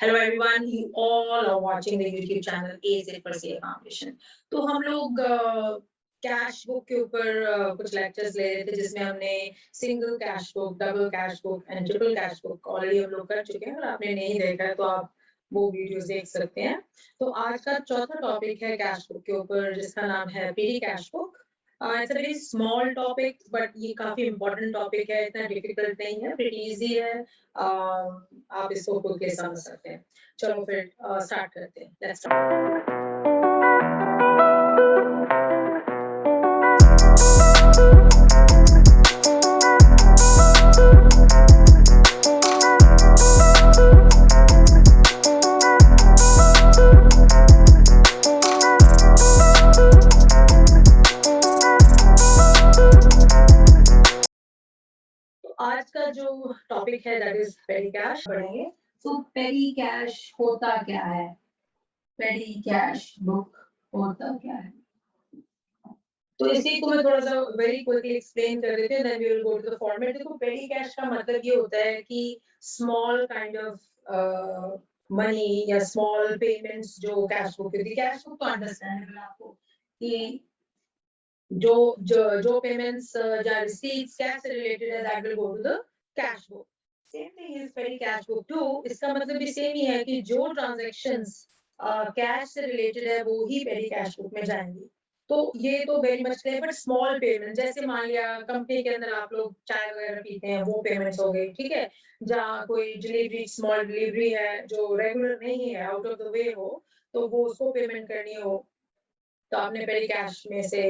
Hello everyone, you all are watching the YouTube channel A for CA foundation. तो हम लोग cash book के ऊपर कुछ लेक्चर्स ले रहे थे, जिसमें हमने single cash book, double cash book and triple cash book already हम लोग कर चुके हैं। अगर आपने नहीं देखा है तो आप वो वीडियोस देख सकते हैं। तो आज का चौथा टॉपिक है कैश बुक के ऊपर, जिसका नाम है PD cash book. It's a very small topic, but ये काफी इंपॉर्टेंट टॉपिक है, इतना डिफिकल्ट नहीं है, प्रीटी इजी है। आप इसको खुद के समझ सकते हैं। चलो फिर स्टार्ट करते हैं। Let's start. आज का जो टॉपिक है दैट इज पेडी कैश पढ़ेंगे। तो पेडी कैश होता क्या है? पेडी कैश बुक होता क्या है? तो इसी को मैं थोड़ा सा वेरी क्विकली एक्सप्लेन कर देते हैं, then we will go to the format. देखो, पेडी कैश का मतलब ये होता है कि स्मॉल काइंड ऑफ मनी या स्मॉल पेमेंट्स जो कैश बुक होती है। कैश बुक तो अंडरस्टैंडेबल आपको कि जो जो पेमेंट्स या रिसीट्स कैश से रिलेटेड है, that will go to the cash book. Same thing is petty cash book too. इसका मतलब भी सेम ही है कि जो ट्रांजैक्शंस कैश से रिलेटेड है वो ही पेडी कैश बुक में जाएंगी। तो ये तो वेरी मच है, बट स्मॉल पेमेंट, जैसे मान लिया कंपनी के अंदर आप लोग चाय वगैरह पीते हैं, वो पेमेंट्स हो गई, ठीक है। जहाँ कोई डिलीवरी, स्मॉल डिलीवरी है जो रेगुलर नहीं है, आउट ऑफ द वे हो, तो वो उसको पेमेंट करनी हो, तो आपने पेडी कैश में से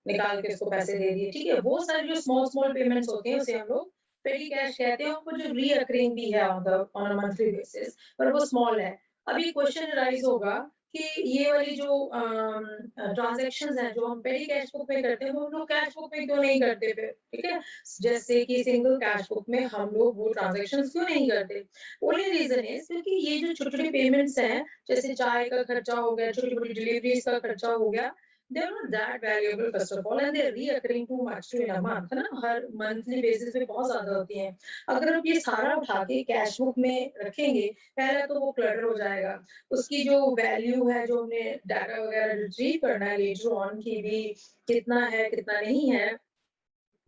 निकाल के उसको पैसे दे दिए, ठीक है। वो सारे जो स्मॉल स्मॉल पेमेंट्स होते हैं उसे हम लोग पेडी कैश कहते हैं। उनको जो रीअकरिंग भी है ऑन अ मंथली बेसिस, पर वो स्मॉल है। अभी क्वेश्चन राइज होगा कि ये वाली जो ट्रांजैक्शंस हैं जो हम पेडी कैश बुक में करते हैं, वो हम लोग कैश बुक में क्यों नहीं करते फिर, ठीक है। जैसे कि सिंगल कैश बुक में हम लोग वो ट्रांजैक्शंस क्यों नहीं करते? ओनली रीजन इज क्योंकि ये जो छोटी छोटी पेमेंट्स हैं, जैसे चाय का खर्चा हो गया, छोटी छोटी डिलीवरीज का खर्चा हो गया, they're not that valuable first of all, and they're reoccurring too much to in a month, है ना। हर मंथली बेसिस पे बहुत ज्यादा होती हैं। अगर आप ये सारा उठा के कैश बुक में रखेंगे, पहला तो वो क्लटर हो जाएगा, उसकी जो वैल्यू है, जो हमने डाटा वगैरह रिट्रीव करना है लेटर ऑन की भी, कितना है कितना नहीं है,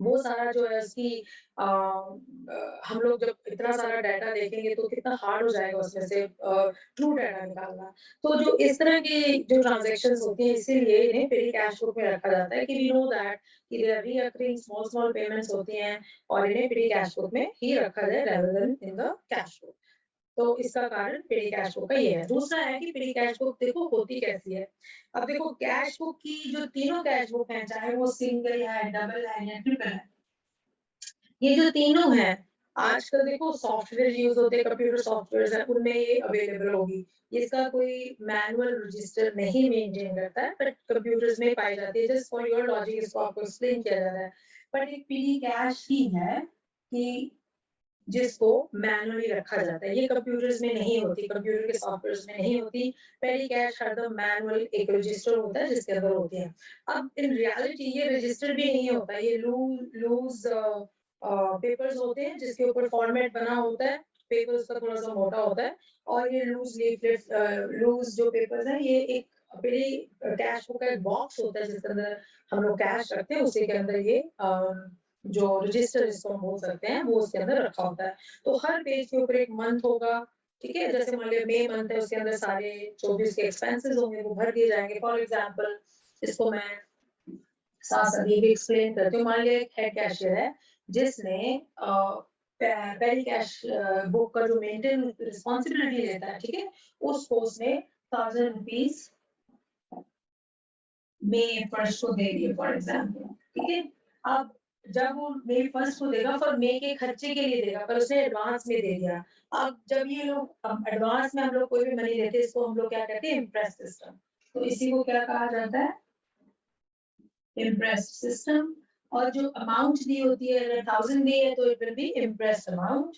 वो सारा जो है उसकी हम लोग जब इतना सारा डाटा देखेंगे तो कितना हार्ड हो जाएगा उसमें से ट्रू डाटा निकालना। तो जो इस तरह की जो ट्रांजैक्शंस होती हैं, इसीलिए इन्हें पेडी कैश बुक में रखा जाता है कि वी नो दैट कि they are recurring small small payments होती हैं, और इन्हें पेडी कैश बुक में ही रखा जाए rather then in the cash book. तो इसका कारण पेडी कैश बुक का ये है। दूसरा है कि पेडी कैश बुक देखो होती कैसी है। अब देखो, कैश बुक की जो तीनों कैश बुक हैं, चाहे वो सिंगल है, डबल है या ट्रिपल है, ये जो तीनों हैं, आजकल देखो सॉफ्टवेयर यूज होते हैं, कंप्यूटर सॉफ्टवेयर हैं, उनमें ये अवेलेबल होगी। इसका कोई मैनुअल रजिस्टर नहीं मेंटेन करता है, बट कंप्यूटर्स में पाई जाती है। जस्ट फॉर योर लॉजिक इसको आपको एक्सप्लेन किया जा रहा है। बट एक पीडी कैश ही है कि जिसको मैनुअली रखा जाता है, ये कंप्यूटर्स में नहीं होती, कंप्यूटर के सॉफ्टवेयर्स में नहीं होती। पेडी कैश हरदम मैनुअल एक रजिस्टर होता है जिसके अंदर होती है। अब इन रियलिटी ये रजिस्टर भी नहीं होता, ये लूज पेपर्स होते हैं जिसके ऊपर फॉर्मेट बना होता है। पेपर उसका थोड़ा सा मोटा होता है, और ये लूज लीफलेट, लूज जो पेपर्स हैं, ये एक पेडी कैश बुक का एक बॉक्स होता है जिसके अंदर हम लोग कैश रखते हैं, उसी के अंदर ये जो रजिस्टर जिसको हम बोल सकते हैं, वो उसके अंदर रखा होता है। तो हर पेज के ऊपर एक मंथ होगा, ठीक है। जैसे मान लिया मई मंथ है, उसके अंदर सारे 24 के एक्सपेंसेस होंगे, वो भर दिए जाएंगे। फॉर एग्जांपल, इसको मैं साथ साथ ये भी एक्सप्लेन करती हूँ। मान लिया एक हेड कैशियर है जिसने पेडी कैश बुक का जो मेंटेन रिस्पॉन्सिबिलिटी लेता है, ठीक है, उसको उसने 1000 रुपीज मई फर्स्ट को दे दिए फॉर एग्जाम्पल, ठीक है। अब जब वो मई फर्स्ट को देगा, फॉर मई के खर्चे के लिए देगा, पर उसने एडवांस में दे दिया। अब जब ये लोग एडवांस में हम लोग कोई भी मनी देते हैं, इसको हम लोग क्या कहते हैं? Impress system. तो इसी को क्या कहा जाता है? Impress system. और जो अमाउंट दी होती है, अगर 1000 दी है तो it will be impress amount.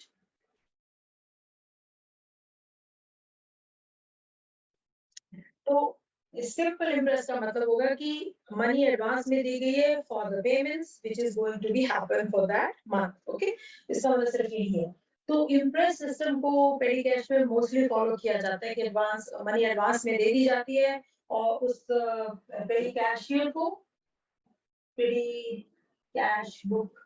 तो सिंपल इम्प्रेस का मतलब होगा कि मनी एडवांस में दी गई है for the payments which is going to be happen for that month, okay. इसका मतलब सिर्फ यही है। तो इम्प्रेस सिस्टम को पेडी कैश में मोस्टली फॉलो किया जाता है कि एडवांस मनी एडवांस में दे दी जाती है और उस पेडी कैशियर को पेडी कैश बुक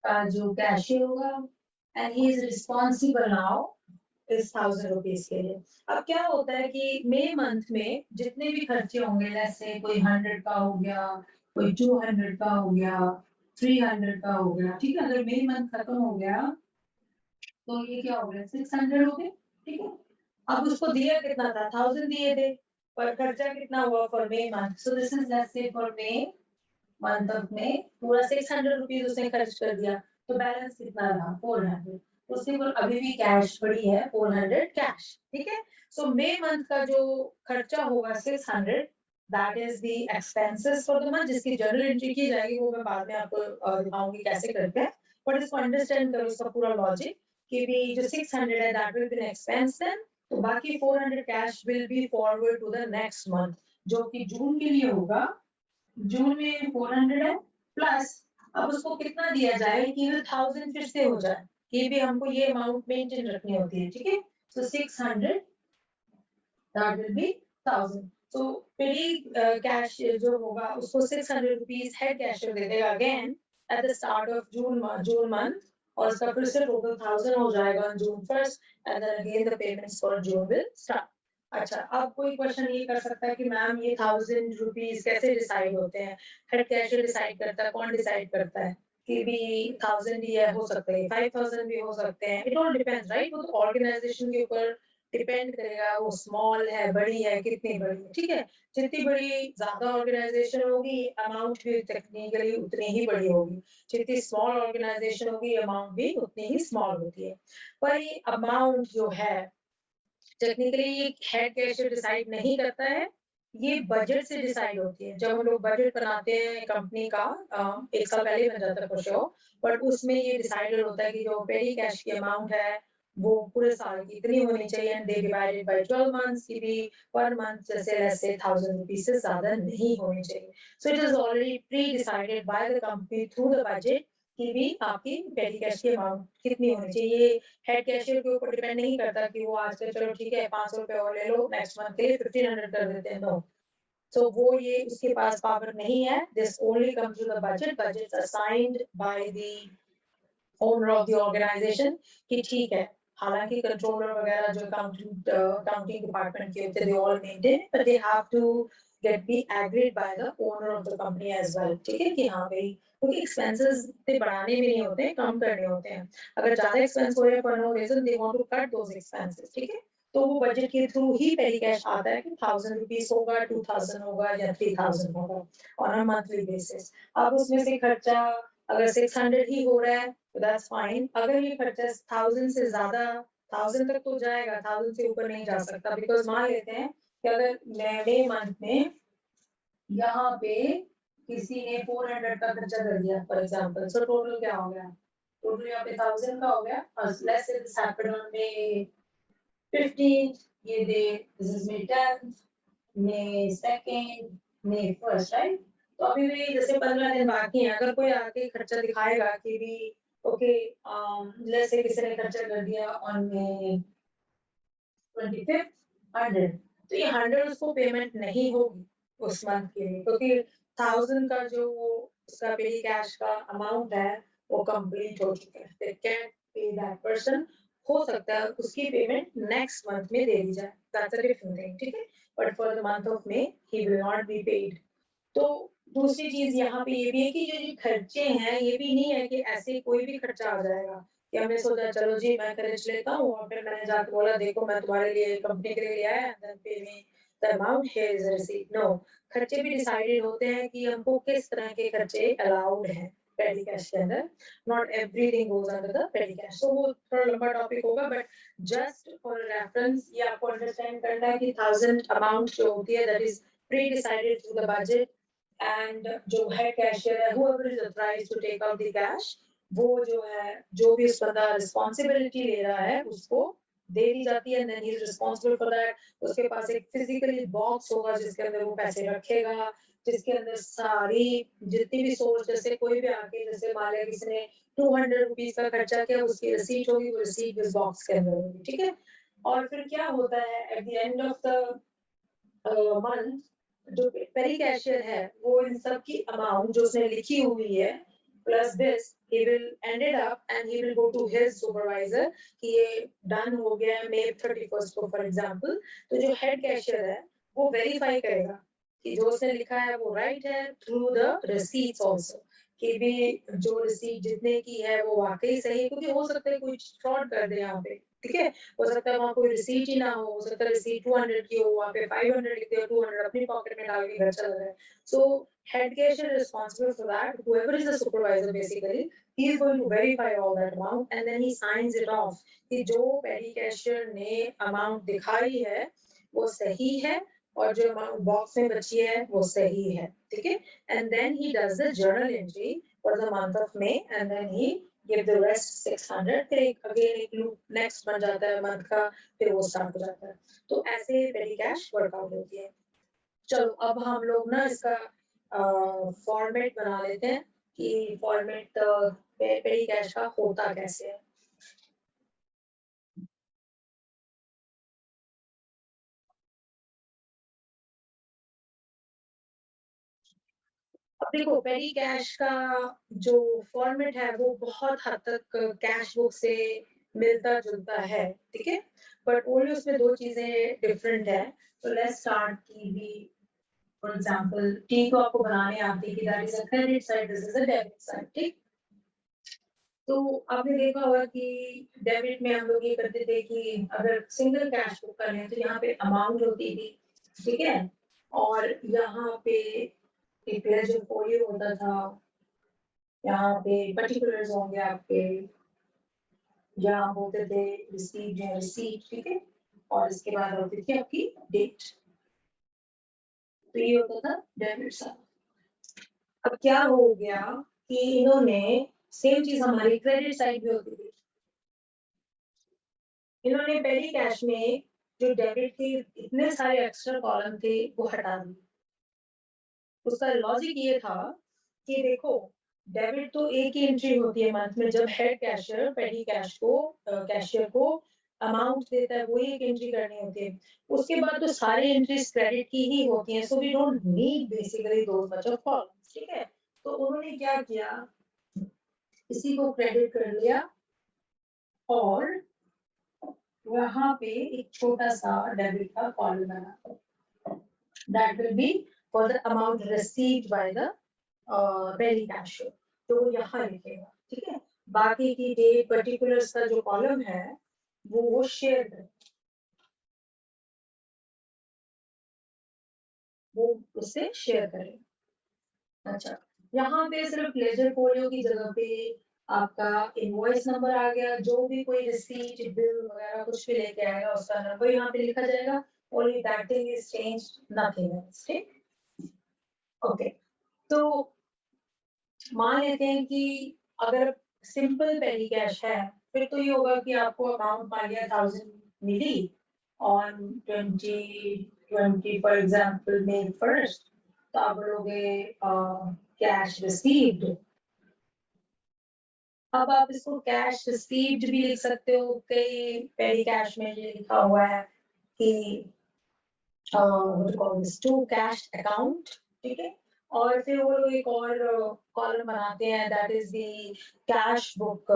का जो कैशियर होगा and he is responsible now इस 1000 रुपीज के लिए। अब क्या होता है कि मई मंथ में जितने भी खर्चे होंगे, जैसे कोई 100 का हो गया, कोई 200 का हो गया, 300 का हो गया, ठीक है। अगर मई मंथ खत्म हो गया तो ये क्या हो गया, 600 हो गए, ठीक है। अब उसको दिया कितना था, 1000 दिए थे, पर खर्चा कितना हुआ for May month. So this is let's say for May month of May पूरा 600 रुपीज उसने खर्च कर दिया, तो बैलेंस कितना रहा, 400। उसके ऊपर अभी भी कैश पड़ी है 400 कैश, ठीक है। सो मई मंथ का जो खर्चा होगा 600, that is the expenses for the month, जिसकी जर्नल एंट्री की जाएगी, वो मैं बाद में आपको दिखाऊंगी कैसे करते हैं। बट इसको अंडरस्टैंड करो, इसका पूरा लॉजिक कि भी जो 600 है that will be an expense then, तो बाकी 400 cash will be forward to the next month, जो कि जून के लिए होगा। जून में 400 है प्लस अब उसको कितना दिया जाए कि 1000 फिर से हो जाए, कि भी हमको ये अमाउंट मेंटेन रखनी होती है, ठीक है। So 600 that will be 1000। So petty cash जो होगा उसको 600 रुपीज हेड कैशियर दे देगा again at the start of June month, और उसका फिर से टोटल 1000 हो जाएगा on June 1st and then again the payments for June will start. अच्छा, अब कोई क्वेश्चन ये कर सकता है कि मैम ये 1000 रुपीज कैसे डिसाइड होते हैं, हेड कैशियर डिसाइड करता है, कौन डिसाइड करता है कि भी 1000 ही है, हो सकता है 5000 भी हो सकते हैं, इट ऑल डिपेंड्स राइट। वो तो ऑर्गेनाइजेशन के ऊपर डिपेंड करेगा, वो स्मॉल है, बड़ी है, कितनी बड़ी है, ठीक है। जितनी बड़ी ज्यादा ऑर्गेनाइजेशन होगी अमाउंट भी टेक्निकली उतनी ही बड़ी होगी, जितनी स्मॉल ऑर्गेनाइजेशन होगी अमाउंट भी उतनी ही स्मॉल होती है। पर ये अमाउंट जो है टेक्निकली ये हेड कैशियर डिसाइड नहीं करता है, ये बजट से डिसाइड होती है। जब हम लोग बजट बनाते हैं कंपनी का, एक साल पहले बन जाता है फॉर श्योर, बट उसमें ये डिसाइडेड होता है कि जो पेडी कैश की अमाउंट है वो पूरे साल की इतनी होनी चाहिए and they divided by 12 months की भी पर मंथ जैसे लेट्स से 1000 रुपीस से ज्यादा नहीं होनी चाहिए। So it is already pre decided by the company through the budget कि भी आपकी पेडी कैश की अमाउंट कितनी होनी चाहिए। हेड कैशियर के ऊपर डिपेंड नहीं करता कि वो आज से चलो ठीक है 500 रुपए और ले लो, नेक्स्ट मंथ के लिए 1500 कर देते हैं, नो। So वो ये उसके पास पावर नहीं है, this only comes to the budget, budgets assigned by the owner of the organization कि ठीक है। हालांकि कंट्रोलर वगैरह जो अकाउंटिंग डिपार्टमेंट के होते हैं, they all maintain, but they have to get be agreed by the owner of the company as well, ठीक है कि हाँ भाई, क्योंकि एक्सपेंसेस पे बढ़ाने भी नहीं होते, कम करने होते हैं। अगर ज्यादा एक्सपेंस हो रहे हैं for no reason they want to cut those expenses, ठीक है। तो वो बजट के थ्रू ही पेडी कैश आता है कि 1000 रुपीज होगा, 2000 होगा या 3000 होगा ऑन अ मंथली बेसिस। अब उसमें से खर्चा अगर 600 ही हो रहा है तो दैट्स फाइन। अगर ये खर्चा 1000 से ज्यादा, 1000 तक तो जाएगा, 1000 से ऊपर नहीं जा सकता, बिकॉज मान लेते हैं कि अगर मई मंथ में यहाँ पे किसी ने 400 का खर्चा कर दिया फॉर एग्जांपल, सो टोटल क्या हो गया, टोटल यहाँ पे 1000 का हो गया, और let's say this happened on May 15th, ये day this is May 10th, May 2nd, May 1st, right. तो अभी भी जैसे 15 दिन बाकी हैं, अगर कोई आके खर्चा दिखाएगा कि भी ओके लेट्स से किसी ने खर्चा कर दिया ऑन May 25th 100, तो ये 100 उसको पेमेंट नहीं होगी उस मंथ के लिए, क्योंकि 1000 का जो वो उसका पेडी कैश का अमाउंट है वो कंप्लीट हो चुका है, they can pay that person. हो सकता है उसकी पेमेंट नेक्स्ट मंथ में दे दी जाए, दैट्स अ डिफरेंट थिंग, ठीक है। But for the month of May he will not be paid. तो दूसरी चीज यहाँ पे ये भी है कि जो ये खर्चे हैं ये भी नहीं है कि ऐसे कोई भी खर्चा आ जाएगा कि हमने सोचा चलो जी मैं खरीद लेता हूँ, और फिर मैंने जाकर बोला देखो मैं तुम्हारे लिए कंपनी के लिए ले आया, then pay me the amount, here is receipt. No, खर्चे भी डिसाइडेड होते हैं कि हमको किस तरह के खर्चे अलाउड हैं पेडी कैश के अंदर। Not everything goes under the petty cash, so वो थोड़ा लंबा टॉपिक होगा, बट जस्ट फॉर रेफरेंस ये आपको अंडरस्टैंड करना है कि 1000 अमाउंट जो होती है that is pre decided through the budget, and जो है कैशियर है whoever is authorized to take out the cash, वो जो है जो भी उस बंदा रिस्पॉन्सिबिलिटी ले रहा है उसको दे दी जाती है, then he is responsible for that. उसके पास एक फिजिकली बॉक्स होगा जिसके अंदर वो पैसे रखेगा, जिसके अंदर सारी जितनी भी सोर्स, जैसे कोई भी आके, जैसे मान लिया किसी ने 200 रुपीज का खर्चा किया, उसकी रिसीट होगी, वो रिसीट इस बॉक्स के अंदर होगी, ठीक है। और फिर क्या होता है eight the end of the month, जो पेरी कैशियर है वो इन सब की अमाउंट जो उसने लिखी हुई है plus this, he will end it up and he will go to his supervisor कि ये डन हो गया है May 31st को फॉर एग्जांपल। तो जो हेड कैशियर है वो वेरीफाई करेगा कि जो उसने लिखा है वो राइट है थ्रू द रिसीट्स आल्सो, कि भी जो रिसीट जितने की है वो वाकई सही है, क्योंकि हो सकता है कोई फ्रॉड कर दे यहाँ पे, ठीक है। हो सकता है वहाँ कोई रिसीट ही ना हो सकता है रिसीट 200 की हो, वहाँ पे 500 लिख दिया, 200 अपनी पॉकेट में डाल के घर चला जाए। सो head cashier is responsible for that. Whoever is the supervisor, basically, he is going to verify all that amount and then he signs it off कि जो petty cashier ने amount दिखाई है वो सही है और जो amount box में बची है वो सही है, ठीक है। And then he does the journal entry for the month of May and then he give the rest 600, फिर again एक loop next बन जाता है month का, फिर वो start हो जाता है। तो ऐसे petty cash workout होती है। चलो अब हम लोग ना इसका फॉर्मेट बना लेते हैं कि फॉर्मेट पेरी कैश का होता कैसे है। अब देखो पेरी कैश का जो फॉर्मेट है वो बहुत हद तक कैश बुक से मिलता जुलता है, ठीक है। बट ओनली उसमें दो चीजें डिफरेंट है। तो लेट्स स्टार्ट की भी, फॉर एग्जांपल टी तो आपको बनाने आती है कि that is a credit side, this is a debit side, ठीक। तो आपने देखा होगा कि डेबिट में हम लोग ये करते थे कि अगर सिंगल कैश बुक कर लें तो यहाँ पे अमाउंट होती थी, ठीक है। और यहाँ पे एक लेजर फोलियो होता था, यहाँ पे पर्टिकुलर्स होंगे आपके, यहाँ बोलते थे रिसीट या रिसीट, ठीक है। और इसके बाद होती थी आपकी डेट। तो ये होता था डेबिट साइड। अब क्या हो गया कि इन्होंने सेम चीज हमारी क्रेडिट साइड भी होती थी, इन्होंने पेरी कैश में जो डेबिट के इतने सारे एक्स्ट्रा कॉलम थे वो हटा दिए। उसका लॉजिक ये था कि देखो डेबिट तो एक ही एंट्री होती है मंथ में, जब हेड कैशियर पेरी कैश को कैशियर को अमाउंट देता है वही एक एंट्री करनी होती है। उसके बाद तो सारी एंट्रीज क्रेडिट की ही होती हैं, so we don't need basically too much of columns, ठीक है। तो उन्होंने क्या किया, इसी को क्रेडिट कर लिया और वहां पे एक छोटा सा डेबिट का कॉलम बना, that will be for the amount received by the petty cashier, तो वो यहाँ लिखेगा, ठीक है। बाकी की डेट पर्टिकुलर्स का जो कॉलम है वो शेयर करें, वो उससे शेयर करें। अच्छा, यहाँ पे सिर्फ लेजर फोलियो की जगह पे आपका इनवॉइस नंबर आ गया, जो भी कोई रिसीट बिल वगैरह कुछ भी लेके आएगा उसका नंबर यहाँ पे लिखा जाएगा, only that thing is changed, nothing else, ठीक। ओके, तो मान लेते हैं कि अगर सिंपल पेरी कैश है फिर तो ये होगा कि आपको अमाउंट मान लिया 1000 मिली on 2020 for example May 1st, तो आप बोलोगे कैश रिसीव्ड। अब आप इसको कैश रिसीव्ड भी लिख सकते हो, कई पेरी कैश में ये लिखा हुआ है कि टू कैश अकाउंट, ठीक है। और फिर वो लोग एक और कॉलम बनाते हैं that is the cash book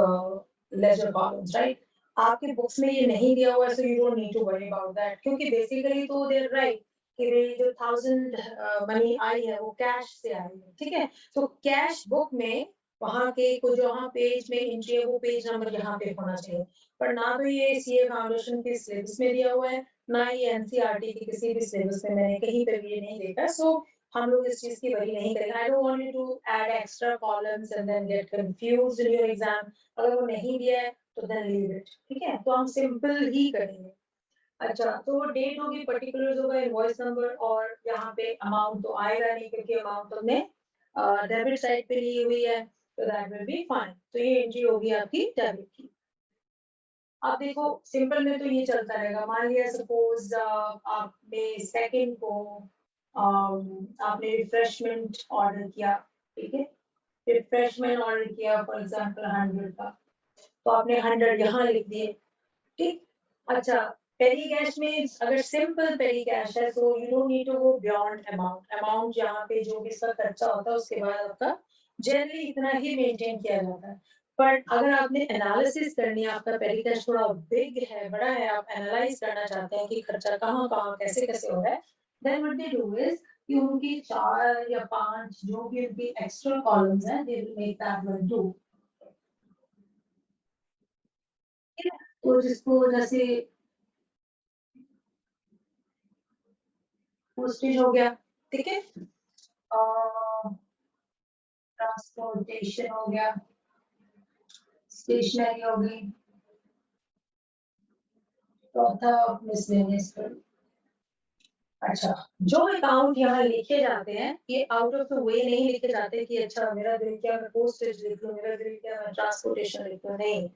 ledger columns, right. आपके बुक्स में ये नहीं दिया हुआ है, so you don't need to worry about that, क्योंकि बेसिकली तो दे आर राइट कि भाई जो 1000 मनी आई है वो कैश से आई है, ठीक है। तो कैश बुक में वहां के कुछ जहाँ पेज में एंट्री है वो पेज नंबर यहाँ पे होना चाहिए, पर ना तो ये सीए फाउंडेशन के सिलेबस में दिया हुआ है, ना ये एनसीईआरटी की किसी भी सिलेबस में मैंने कहीं पे भी ये नहीं देखा। सो हम लोग इस चीज की वरी नहीं करेंगे। I don't want you to add extra columns and then get confused in your exam. अगर वो नहीं दिया है तो देन लीव इट, ठीक है। तो हम सिंपल ही करेंगे। अच्छा, तो वो डेट होगी, पर्टिकुलर्स होगा, इनवॉइस नंबर, और यहाँ पे अमाउंट तो आएगा नहीं क्योंकि अमाउंट तुमने डेबिट साइड पे ली हुई है, तो दैट विल बी फाइन। तो ये एंट्री होगी आपकी डेबिट की। अब देखो सिंपल में तो ये चलता रहेगा। मान लिया सपोज आपने सेकंड को आपने रिफ्रेशमेंट ऑर्डर किया, ठीक है, रिफ्रेशमेंट ऑर्डर किया फॉर एग्जांपल 100 का, तो आपने 100 यहाँ लिख दिए, ठीक। अच्छा, पेरी कैश में अगर सिंपल पेरी कैश है तो you don't need to go beyond amount यहाँ पे जो भी इसका खर्चा होता है उसके बाद आपका जनरली इतना ही मेंटेन किया जाता है। पर अगर आपने एनालिसिस करनी है, आपका पेरी कैश थोड़ा बिग है, बड़ा है, आप एनालाइज करना चाहते हैं कि खर्चा कहाँ कहाँ कैसे कैसे हो रहा है, then what they do is कि उनकी 4 या 5 जो भी उनकी एक्स्ट्रा कॉलम्स हैं they will make that one two. तो जिसको जैसे पोस्टेज हो गया, ठीक है, ट्रांसपोर्टेशन हो गया, स्टेशनरी हो गई, चौथा मिसलेनियस। अच्छा, जो अकाउंट यहाँ लिखे जाते हैं ये आउट ऑफ द वे नहीं लिखे जाते कि अच्छा मेरा दिल क्या मैं पोस्टेज लिख लूं, मेरा दिल क्या मैं ट्रांसपोर्टेशन लिख लूं, नहीं।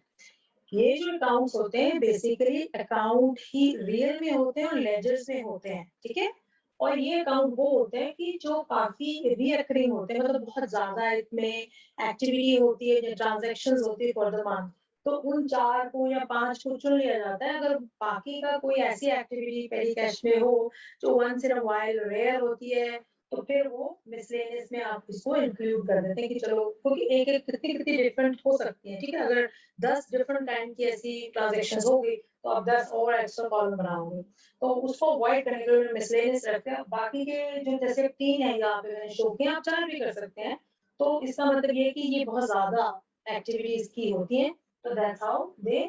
ये जो अकाउंट्स होते हैं बेसिकली अकाउंट ही रियल में होते हैं और लेजर्स में होते हैं, ठीक है। और ये अकाउंट वो होते हैं कि जो काफी रिकरिंग होते हैं, मतलब बहुत ज्यादा इसमें एक्टिविटी होती है, ट्रांजैक्शंस होती है फॉर द मंथ, तो उन 4 को या 5 को चुन लिया जाता है। अगर बाकी का कोई ऐसी एक्टिविटी पेरी कैश में हो जो once in a while rare होती है, तो फिर वो मिसलेनियस में आप इसको इंक्लूड कर देते हैं कि चलो, क्योंकि एक एक कितनी कितनी डिफरेंट हो सकती है, ठीक है। अगर 10 डिफरेंट काइंड की ऐसी ट्रांजैक्शंस हो गई तो आप 10 और एक्स्ट्रा कॉलम बनाओगे, तो उसको अवॉइड करने के लिए मिसलेनियस रखते हैं। बाकी के जो जैसे 3 है यहाँ पे मैंने शो किया, आप 4 भी कर सकते हैं, तो इसका मतलब ये है कि ये बहुत ज्यादा एक्टिविटीज की होती है, तो that's how they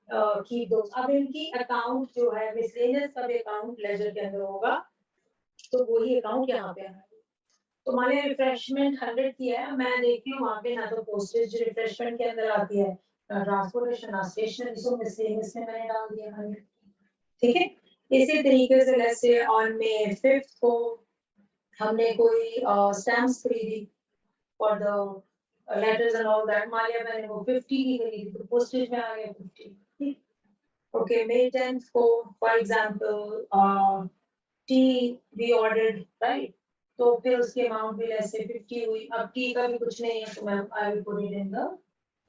keep those. अब इनकी अकाउंट जो है मिसलेनियस का भी अकाउंट लेजर के अंदर होगा, तो वही अकाउंट यहाँ पे है। तो मान लिया रिफ्रेशमेंट 100 की है, मैं देखती हूँ वहाँ पे ना तो पोस्टेज रिफ्रेशमेंट के अंदर आती है, ट्रांसपोर्टेशन ना स्टेशनरी, सो मिसलेनियस में मैंने डाल दिया 100, ठीक है। इसी तरीके से लेट्स से ऑन में 5th को हमने कोई स्टैम्प्स खरीदी for the letters and all that, मान लिया मैंने वो 50 की खरीदी तो पोस्टेज में आ गया 50, ओके। मे 10th को for example T V ordered, right, तो फिर उसकी अमाउंट भी लेस से 50 हुई। अब टी का भी कुछ नहीं है तो मैं I will put it in the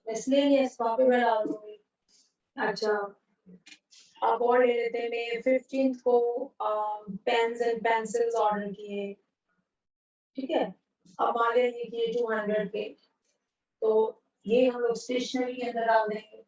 miscellaneous, वहां पे मैं डाल दूंगी। अच्छा, अब और ले लेते हैं, मैं 15th को पेन्स एंड पेंसिल्स ऑर्डर किए, ठीक है। अब मान लीजिए कि ये 200 के, तो ये हम लोग स्टेशनरी के अंदर डाल देंगे।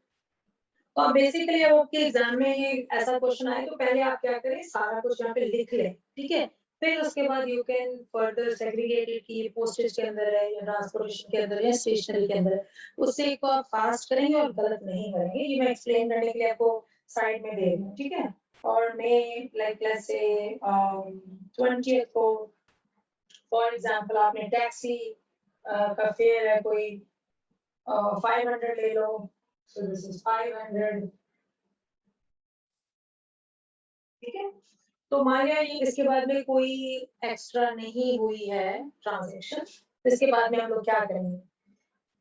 तो अब बेसिकली अब आपके एग्जाम में ये ऐसा क्वेश्चन आए तो पहले आप क्या करें, सारा कुछ यहाँ पे लिख लें, ठीक है। फिर उसके बाद यू कैन फर्दर सेग्रीगेटेड की पोस्टेज के अंदर है या ट्रांसपोर्टेशन के अंदर है या स्टेशनरी के अंदर है, उससे एक आप फास्ट करेंगे और गलत नहीं करेंगे। ये मैं एक्सप्लेन करने के लिए आपको साइड में दे रही हूँ, ठीक है। और मैं लाइक लेट्स से 20th को फॉर एग्जांपल आपने टैक्सी का फेयर है कोई 500 ले लो, सो दिस इज 500, ठीक है। तो मान लिया ये इसके बाद में कोई एक्स्ट्रा नहीं हुई है ट्रांजैक्शन, तो इसके बाद में हम लोग क्या करेंगे।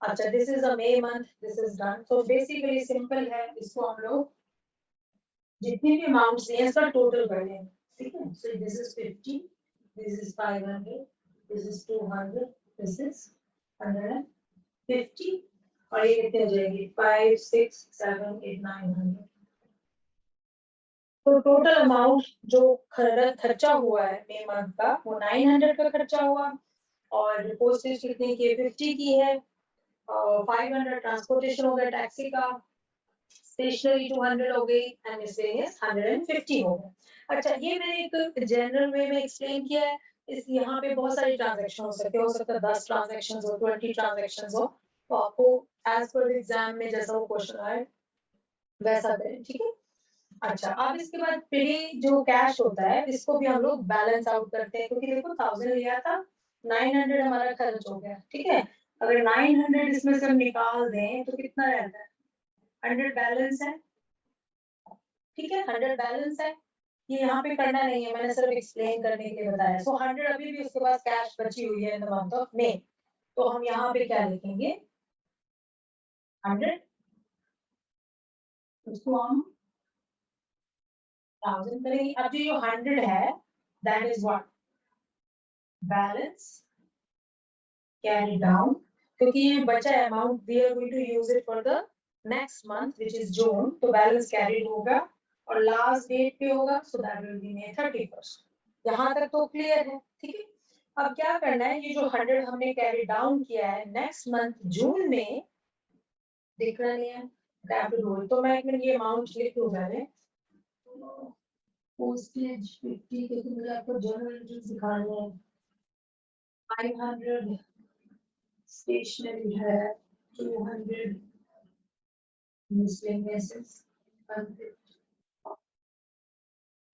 अच्छा, this is a May month, this is done, तो बेसिकली सिंपल है, इसको हम लोग जितनी भी अमाउंट्स हैं इसका टोटल कर लेंगे, ठीक है। सो this is 50, this is 500, this is 200, this is 150, और ये कितने हो जाएंगे 5 6 7 8 900। तो टोटल अमाउंट जो खर्चा हुआ है मे मंथ का वो 900 का खर्चा हुआ, और पोस्टेज कितने की है 50 की है, 500 ट्रांसपोर्टेशन हो गया टैक्सी का, स्टेशनरी 200 हो गई एंड मिसलेनियस 150 हो गया। अच्छा, ये मैंने एक जनरल वे में एक्सप्लेन किया है। इस यहाँ पे बहुत सारी ट्रांजैक्शन हो सकता है 10 ट्रांजैक्शन हो 20 ट्रांजैक्शन हो, तो आपको एज पर एग्जाम में जैसा वो क्वेश्चन आए वैसा करें, ठीक है। अच्छा, अब इसके बाद पेडी जो कैश होता है इसको भी हम लोग बैलेंस आउट करते हैं, क्योंकि देखो 1000 लिया था, 900 हमारा खर्च हो गया, ठीक है। अगर 900 इसमें से हम निकाल दें तो कितना रहता है, 100 बैलेंस है, ठीक है, 100 बैलेंस है। ये यहाँ पे करना नहीं है, मैंने सिर्फ एक्सप्लेन करने के लिए बताया। सो 100 अभी भी उसके पास कैश बची हुई है in the month of May, तो हम यहाँ पे क्या लिखेंगे 100 उसको हम 1000 करेंगे। अब जो 100 है that is what balance carry down, क्योंकि ये बचा amount we are going to use it for the next month which is June, तो बैलेंस कैरीड होगा और लास्ट डेट पे होगा, so that will be May 31st। यहाँ तक तो क्लियर है, ठीक है। अब क्या करना है, ये जो 100 हमने कैरी डाउन किया है नेक्स्ट मंथ जून में देखना नहीं है, तो मैं एक मिनट ये अमाउंट लिख दूं मैंने। पोस्टेज 50 के, तो मुझे आपको जर्नल एंट्रीज दिखानी है। 500 स्टेशनरी है, 200 miscellaneous, 100।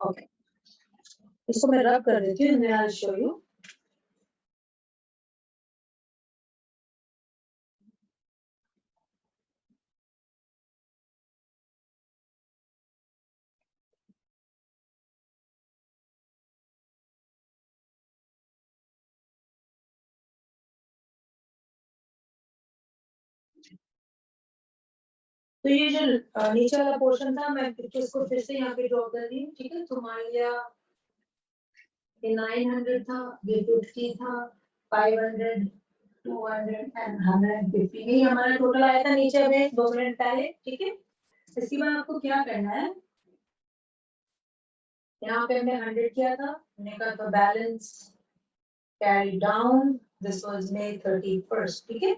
ओके, इसको मैं रब कर देती हूँ, आई विल शो यू। तो ये जो नीचे वाला पोर्शन था, मैं इसको फिर से यहाँ पे ड्रॉ कर दी, ठीक है। तो मान लिया ये 900 था, ये 50 था, 500, 200 एंड 150, यही हमारा टोटल आया था नीचे में 2 मिनट पहले, ठीक है। इसके बाद आपको क्या करना है, यहाँ पे हमने 100 किया था, हमने कहा था balance carry down, this was May 31st, ठीक है।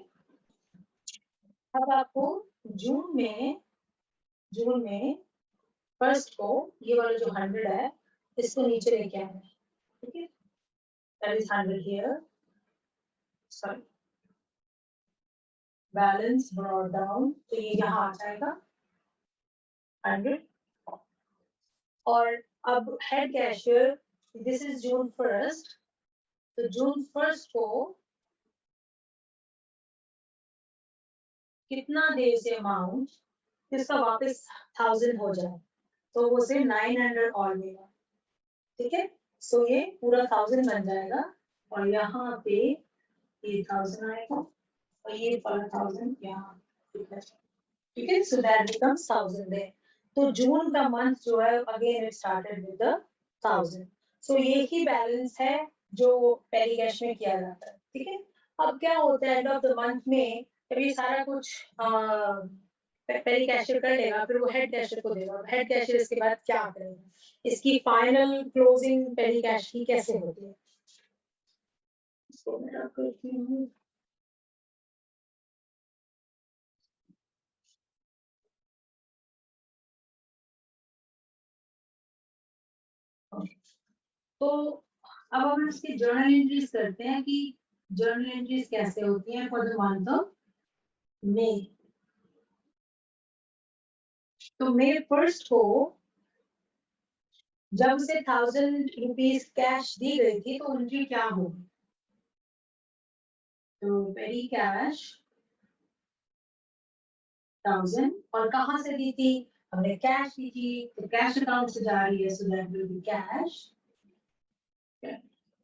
अब आपको जून में फर्स्ट को ये वाला जो 100 है इसको नीचे लेके आना है, ठीक है। That is 100 here, sorry, balance brought down, तो ये यहाँ आ जाएगा 100। और अब head cashier, this is June 1st, तो जून 1st को कितना दे उसे अमाउंट इसका वापस 1000 हो जाए, तो वो से 900 और लेगा, ठीक है। सो ये पूरा 1000 बन जाएगा और यहाँ पे ये 1000 आएगा और ये 1000 यहाँ, ठीक है। So that becomes 1000 there. तो जून का मंथ जो है again it started with the 1000। So ये ही बैलेंस है जो पेरी कैश में किया जाता है, ठीक है। अब क्या होता है एंड ऑफ द मंथ में, कभी सारा कुछ पेरी कैशियर कर लेगा, फिर वो हेड कैशियर को देगा, हेड कैशियर इसके बाद क्या करेगा, इसकी फाइनल क्लोजिंग पेरी कैश की कैसे होती है, इसको मैं रख करती हूँ। तो अब हम इसकी जर्नल एंट्रीज करते हैं कि जर्नल एंट्रीज कैसे होती हैं for the month of May. तो May 1st को जब उसे 1000 रुपीज कैश दी गई थी, तो एंट्री क्या होगी, तो पेरी कैश 1000, और कहाँ से दी थी, हमने कैश दी थी, तो कैश अकाउंट से जा रही है, so that will be cash.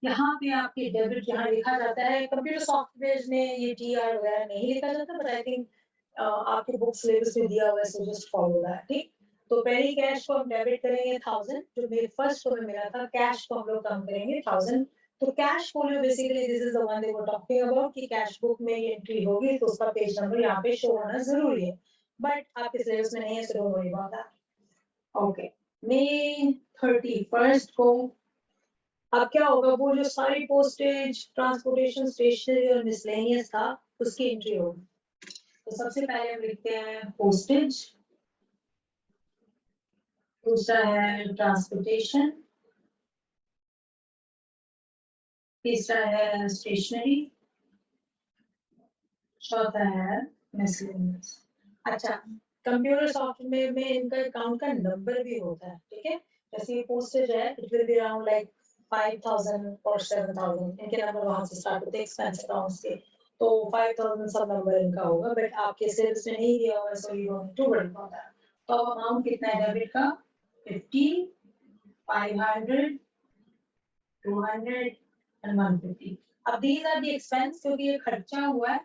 यहाँ पे आपके डेबिट यहाँ लिखा जाता है, कंप्यूटर सॉफ्टवेयर में ये टीआर वगैरह नहीं लिखा जाता, बट आई थिंक आपके बुक सिलेबस में दिया हुआ है, सो जस्ट फॉलो दैट, ठीक। तो पेरी कैश को हम डेबिट करेंगे 1000, जो मेरे फर्स्ट को मिला था, कैश को हम लोग कम करेंगे 1000। तो cash folio basically this is the one they were talking about कि कैश बुक में ये एंट्री होगी, तो उसका पेज नंबर यहाँ पे शो होना जरूरी है, बट आपके सिलेबस में नहीं है, so don't worry about that. Okay, May 31st को अब क्या होगा, वो जो सारी पोस्टेज, ट्रांसपोर्टेशन, स्टेशनरी और मिसलेनियस था, उसकी एंट्री होगी। तो सबसे पहले हम लिखते हैं पोस्टेज, दूसरा है ट्रांसपोर्टेशन, तीसरा है स्टेशनरी, चौथा है मिसलेनियस। अच्छा, कंप्यूटर सॉफ्टवेयर में इनका अकाउंट का नंबर भी होता है, ठीक है। जैसे ये पोस्टेज है, it will be around like 5000 और 7000, इनके नंबर वहां से स्टार्ट होते हैं एक्सपेंस अकाउंट से, तो 5000 सब नंबर इनका होगा, बट आपके सिलेबस में नहीं दिया हुआ है, so you don't to worry about that. तो अमाउंट कितना है डेबिट का, 50, 500, 200 एंड 150। अब दीज आर द एक्सपेंस, क्योंकि ये खर्चा हुआ है,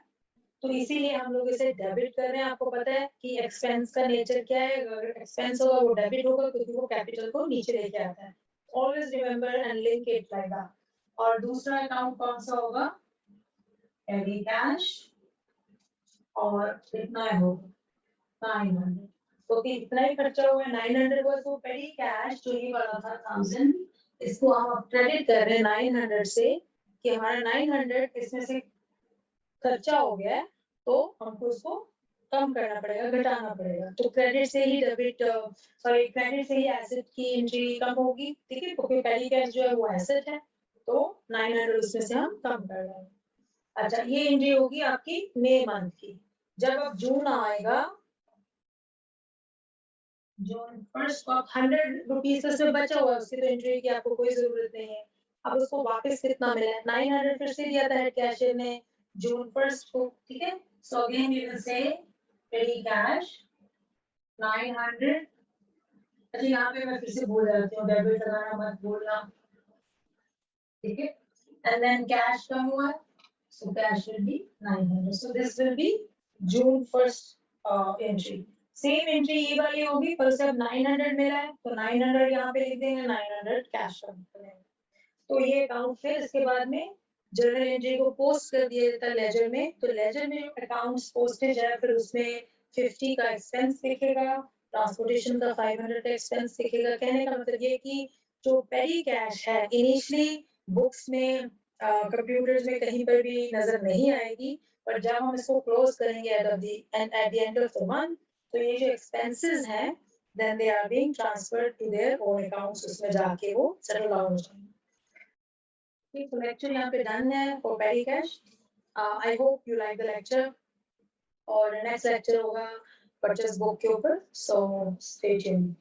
तो इसीलिए हम लोग इसे डेबिट कर रहे हैं। आपको पता है कि एक्सपेंस का नेचर क्या है, अगर एक्सपेंस होगा वो डेबिट होगा क्योंकि वो कैपिटल को नीचे लेके आता है। Always remember and link it like that. और दूसरा अकाउंट कौन सा होगा, पेडी कैश, और कितना है वो 900, तो कितना ही खर्चा हुआ है 900 was वो पेडी कैश जो ये वाला था 1000, इसको हम अब क्रेडिट कर रहे हैं 900 से कि हमारा 900 इसमें से खर्चा हो गया है, तो हमको इसको कम करना पड़ेगा, घटाना पड़ेगा। तो क्रेडिट से ही डेबिट क्रेडिट से ही एसेट की एंट्री कम होगी, ठीक है, क्योंकि पेडी कैश जो है वो एसेट है, तो 900 उसमें से हम कम कर रहे हैं। अच्छा, ये एंट्री होगी आपकी मई मंथ की। जब अब जून आएगा, जून फर्स्ट को 100 रुपीज उसमें बचा हुआ है, उसकी तो एंट्री की आपको कोई जरूरत नहीं है। अब उसको वापस कितना मिला है, 900 फिर से दिया था हेड कैशियर ने जून फर्स्ट को, ठीक है। So again you will say pedi cash 900। अच्छा, यहाँ पे मैं फिर से बोल जाती हूँ, डेबिट लगाना मत भूलना, ठीक है। एंड देन कैश कम हुआ, so cash will be 900. So this will be June 1st entry. Same entry ये वाली होगी, पर उसे अब 900 मिला है, तो 900 यहाँ पे लिख देंगे, 900 कैश कम। तो ये अकाउंट फिर इसके बाद में जर्नल एंट्री को पोस्ट कर दिया जाता है लेजर में। तो लेजर में अकाउंट्स पोस्टेज है, फिर उसमें 50 का एक्सपेंस दिखेगा, ट्रांसपोर्टेशन का 500 का एक्सपेंस दिखेगा। कहने का मतलब ये कि जो पेडी कैश है इनिशियली बुक्स में कंप्यूटर्स में कहीं पर भी नजर नहीं आएगी, पर जब हम इसको क्लोज करेंगे at the end of the month, तो ये जो एक्सपेंसेस हैं then they are being transferred to their own accounts, उसमें जाके वो सेटल डाउन हो जाएंगे। तो लेक्चर यहाँ पे डन है for pedi cash. I hope you like the lecture, और नेक्स्ट लेक्चर होगा परचेस बुक के ऊपर, सो स्टे ट्यून्ड।